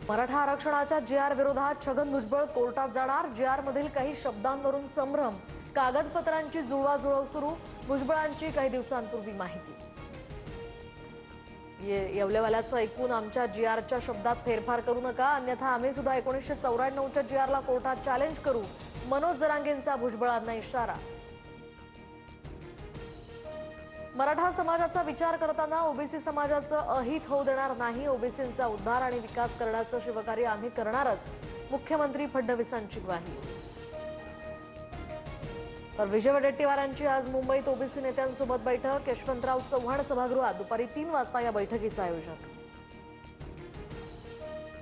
मराठा आरक्षणाच्या जी.आर विरोधात छगन भुजबळ कोर्टात जाणार। जी.आर मधील काही शब्दांवरून संभ्रम, कागदपत्रांची जुळवाजुळव सुरू। भुजबळांची काही दिवसांपूर्वी माहिती। येवलेवाल्याचं ऐकून आमच्या जी.आरच्या शब्दात फेरफार करू नका, अन्यथा आम्ही सुद्धा 1994च्या जी.आरला कोर्टात चॅलेंज करू। मनोज जरांगेंचा भुजबळांना इशारा। मराठा समाजाचा विचार करताना ओबीसी समाजाचं अहित होऊ देणार नाही। ओबीसींचा उद्धार आणि विकास करण्याचं शिवकार्य आम्ही करणारच, मुख्यमंत्री फडणवीसांची ग्वाही। तर विजय वडेट्टीवारांची आज मुंबईत ओबीसी नेत्यांसोबत बैठक। यशवंतराव चव्हाण सभागृहात दुपारी 3 वाजता या बैठकीचं आयोजन।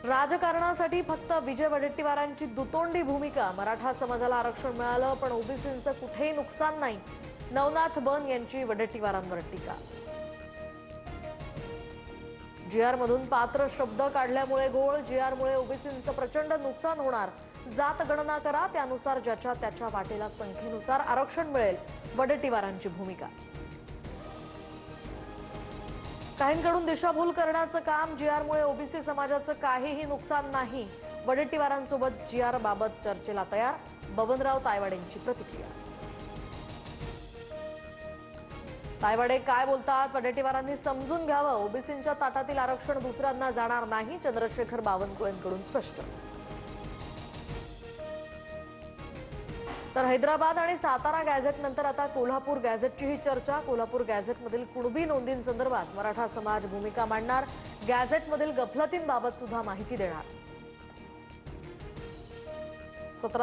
राजकारणासाठी फक्त विजय वडेट्टीवारांची दुतोंडी भूमिका। मराठा समाजाला आरक्षण मिळालं पण ओबीसींचं कुठेही नुकसान नाही। नवनाथ बन यांची वडेट्टीवारांवर टीका। जी.आर मधून पात्र शब्द काढल्यामुळे घोळ। जी.आर मुळे ओबीसींचं प्रचंड नुकसान होणार। जात गणना करा, त्यानुसार ज्याच्या त्याच्या वाटेला संख्येनुसार आरक्षण मिळेल, वडेट्टीवारांची भूमिका। काहींकडून दिशाभूल करण्याचं काम। जी.आर मुळे ओबीसी समाजाचं काहीही नुकसान नाही। वडेट्टीवारांसोबत जी.आर बाबत चर्चेला तयार। बबनराव तायवाडेंची प्रतिक्रिया। तायवाडे काय बोलतात? वडेट्टीवारांनी समजून घ्यावं, ओबीसींच्या ताटातील आरक्षण दुसऱ्यांना जाणार नाही। चंद्रशेखर बावनकुळेंकडून स्पष्ट। तर हैदराबाद आणि सातारा गॅझेट नंतर आता कोल्हापूर गॅझेटचीही चर्चा। कोल्हापूर गॅझेटमधील कुणबी नोंदींसंदर्भात मराठा समाज भूमिका मांडणार। गॅझेटमधील गफलतींबाबत सुद्धा माहिती देणार। 17